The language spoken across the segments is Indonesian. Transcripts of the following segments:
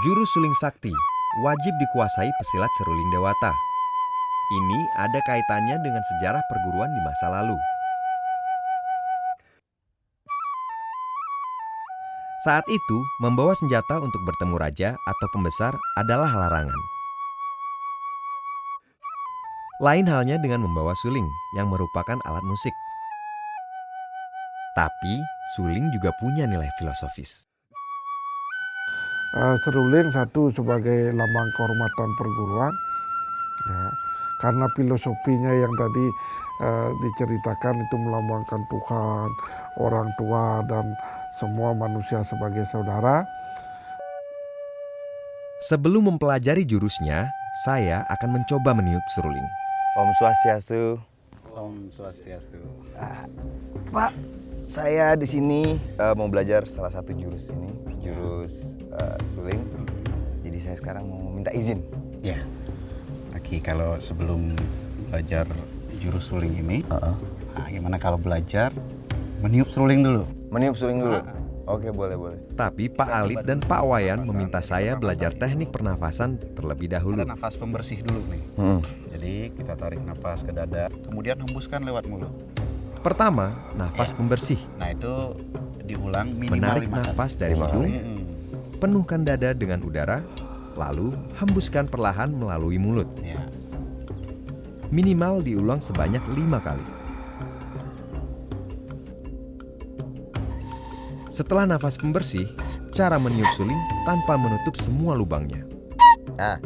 Jurus suling sakti wajib dikuasai pesilat seruling dewata. Ini ada kaitannya dengan sejarah perguruan di masa lalu. Saat itu, membawa senjata untuk bertemu raja atau pembesar adalah larangan. Lain halnya dengan membawa suling yang merupakan alat musik. Tapi, suling juga punya nilai filosofis. Seruling satu sebagai lambang kehormatan perguruan, ya, karena filosofinya yang tadi diceritakan itu melambangkan Tuhan, orang tua, dan semua manusia sebagai saudara. Sebelum mempelajari jurusnya, saya akan mencoba meniup seruling. Om Swastiastu. Om Swastiastu. Pak, saya di sini mau belajar salah satu jurus ini, jurus suling. Jadi saya sekarang mau minta izin. Ya, Aki, kalau sebelum belajar jurus suling ini, nah, gimana kalau belajar meniup seruling dulu? Meniup suling dulu. Oke, boleh. Tapi Pak Alit dan Pak Wayan meminta saya belajar teknik pernafasan terlebih dahulu. Ada nafas pembersih dulu nih. Jadi kita tarik nafas ke dada, kemudian hembuskan lewat mulut. Pertama, nafas pembersih. Nah itu diulang minimal Menarik 5 kali. nafas dari 5 hidung, kali. penuhkan dada dengan udara, lalu hembuskan perlahan melalui mulut. Ya. Minimal diulang sebanyak 5 kali. Setelah nafas pembersih, cara meniup suling tanpa menutup semua lubangnya. Nah,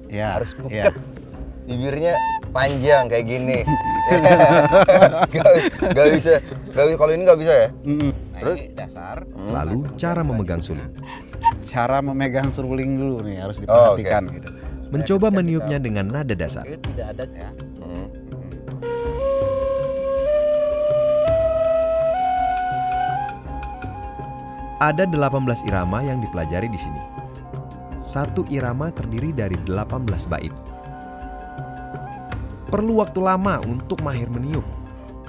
Ya. harus Ya. buket. Bibirnya panjang kayak gini. Gak bisa. Kalau ini gak bisa ya? Nah, Terus? ini dasar. Lalu, cara memegang suling. Cara memegang seruling dulu nih harus diperhatikan gitu. Mencoba meniupnya dengan nada dasar. Itu tidak ada ya. Ada 18 irama yang dipelajari di sini. Satu irama terdiri dari 18 bait. Perlu waktu lama untuk mahir meniup.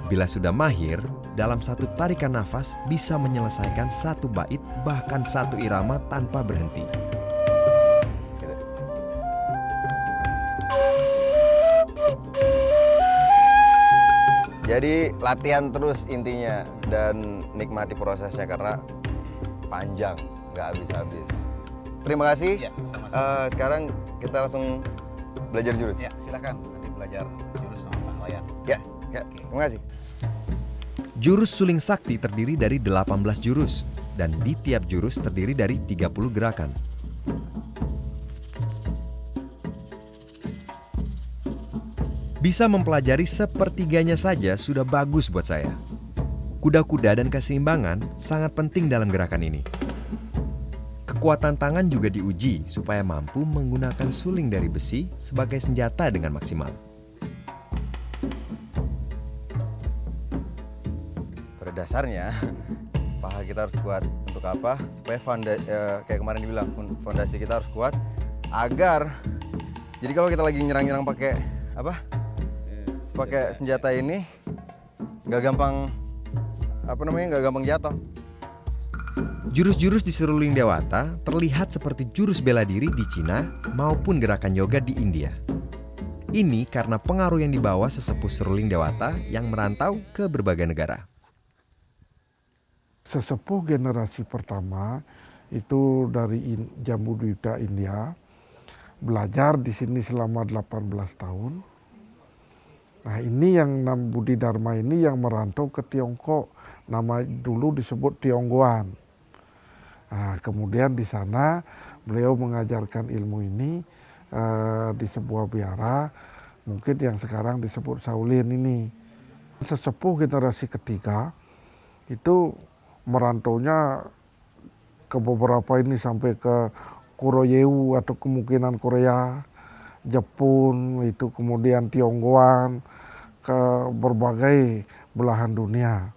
Bila sudah mahir, dalam satu tarikan nafas bisa menyelesaikan satu bait bahkan satu irama tanpa berhenti. Gitu. Jadi latihan terus intinya dan nikmati prosesnya karena panjang, nggak habis-habis. Terima kasih. Ya, sama-sama. Sekarang kita langsung belajar jurus. Ya, silakan nanti belajar jurus sama Pak Wayan. Ya, terima kasih. Jurus suling sakti terdiri dari 18 jurus dan di tiap jurus terdiri dari 30 gerakan. Bisa mempelajari sepertiganya saja sudah bagus buat saya. Kuda-kuda dan keseimbangan sangat penting dalam gerakan ini. Kekuatan tangan juga diuji supaya mampu menggunakan suling dari besi sebagai senjata dengan maksimal. Pada dasarnya, paha kita harus kuat. Untuk apa? Supaya kayak kemarin dibilang, fondasi kita harus kuat agar jadi kalau kita lagi nyerang-nyerang pakai apa? Pakai senjata ini nggak gampang nggak gampang jatuh. Jurus-jurus di seruling dewata terlihat seperti jurus bela diri di Cina maupun gerakan yoga di India. Ini karena pengaruh yang dibawa sesepuh seruling dewata yang merantau ke berbagai negara. Sesepuh generasi pertama itu dari Jambudwipta India, belajar di sini selama 18 tahun. Nah ini yang Nam Budi Dharma ini yang merantau ke Tiongkok, nama dulu disebut Tionggoan. Nah, kemudian di sana beliau mengajarkan ilmu ini di sebuah biara, mungkin yang sekarang disebut Shaolin ini. Sesepuh generasi ketiga itu merantaunya ke beberapa ini sampai ke Kuroyeu atau kemungkinan Korea, Jepun, itu kemudian Tionggoan, ke berbagai belahan dunia.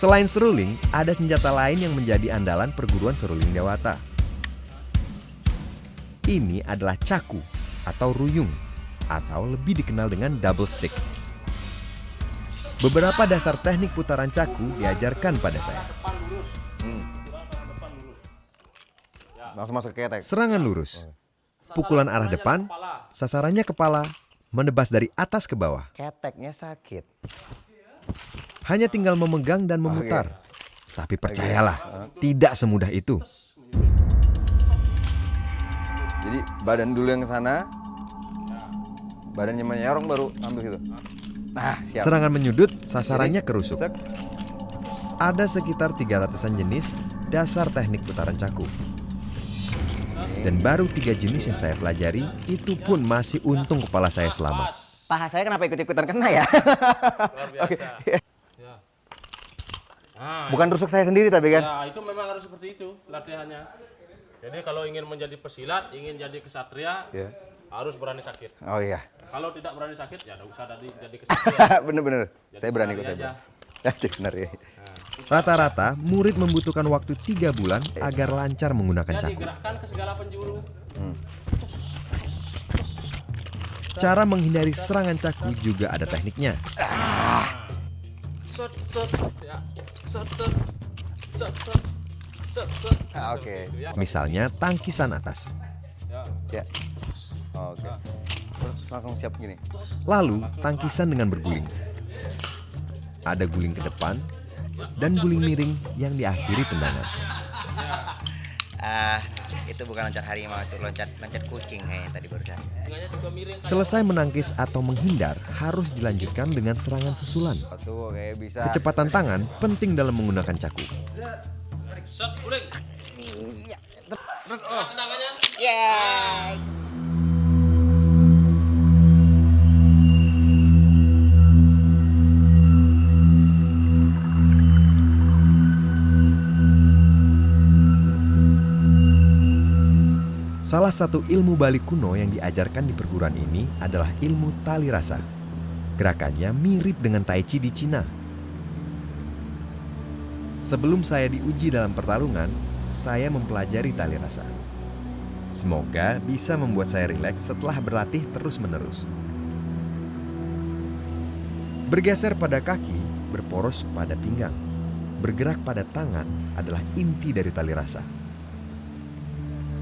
Selain seruling, ada senjata lain yang menjadi andalan perguruan seruling Dewata. Ini adalah caku atau ruyung, atau lebih dikenal dengan double stick. Beberapa dasar teknik putaran caku diajarkan pada saya. Langsung masuk ke ketek. Serangan lurus, pukulan arah depan, sasarannya kepala, menebas dari atas ke bawah. Keteknya sakit. Hanya tinggal memegang dan memutar. Tapi percayalah, tidak semudah itu. Jadi badan dulu yang ke sana, badannya menyerong baru ambil situ. Nah, siap. Serangan menyudut, sasarannya kerusuk. Sek. Ada sekitar 300-an jenis dasar teknik putaran caku. Dan baru 3 jenis yang saya pelajari, itu pun masih untung kepala saya selamat. Paha saya kenapa ikut-ikutan kena ya? Luar biasa. Ya. Nah, Bukan rusuk saya sendiri tapi kan? ya, itu memang harus seperti itu latihannya. Jadi kalau ingin menjadi pesilat, ingin jadi kesatria, Iya. harus berani sakit. Oh iya. Kalau tidak berani sakit, ya tidak usah jadi kesatria. Bener-bener. Saya berani kok lari saya. aja. berani. Bener ya. Rata-rata, murid membutuhkan waktu 3 bulan agar lancar menggunakan Jadi caku. gerakkan ke segala penjuru. Cara menghindari serangan caku juga ada tekniknya. Set, set, ya. Set, set, set, set, set, set. Ah, oke. Gitu ya. Misalnya tangkisan atas. Ya. Ya. Oh, oke. Terus langsung siap gini. Lalu tangkisan dengan berguling. Ada guling ke depan dan guling miring yang diakhiri tendangan. Itu bukan loncat harimau, itu loncat kucing kayaknya tadi barusan. Tengahnya juga miring. Selesai menangkis atau menghindar harus dilanjutkan dengan serangan susulan. Tuh kayak bisa. Kecepatan tangan penting dalam menggunakan caku. Set, uling. Terus Tendangannya. Salah satu ilmu Bali kuno yang diajarkan di perguruan ini adalah ilmu tali rasa. Gerakannya mirip dengan Tai Chi di Cina. Sebelum saya diuji dalam pertarungan, saya mempelajari tali rasa. Semoga bisa membuat saya rileks setelah berlatih terus-menerus. Bergeser pada kaki, berporos pada pinggang. Bergerak pada tangan adalah inti dari tali rasa.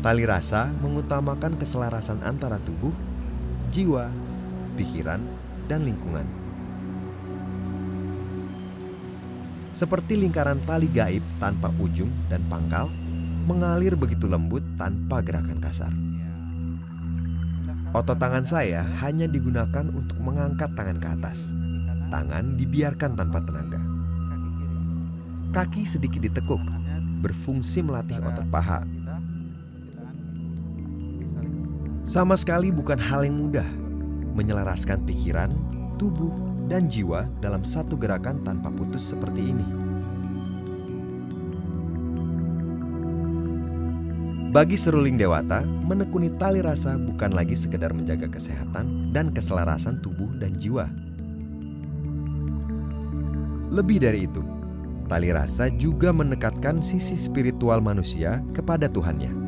Tali rasa mengutamakan keselarasan antara tubuh, jiwa, pikiran, dan lingkungan. Seperti lingkaran tali gaib tanpa ujung dan pangkal, mengalir begitu lembut tanpa gerakan kasar. Otot tangan saya hanya digunakan untuk mengangkat tangan ke atas. Tangan dibiarkan tanpa tenaga. Kaki sedikit ditekuk, berfungsi melatih otot paha. Sama sekali bukan hal yang mudah menyelaraskan pikiran, tubuh, dan jiwa dalam satu gerakan tanpa putus seperti ini. Bagi seruling Dewata, menekuni tali rasa bukan lagi sekedar menjaga kesehatan dan keselarasan tubuh dan jiwa. Lebih dari itu, tali rasa juga mendekatkan sisi spiritual manusia kepada Tuhannya.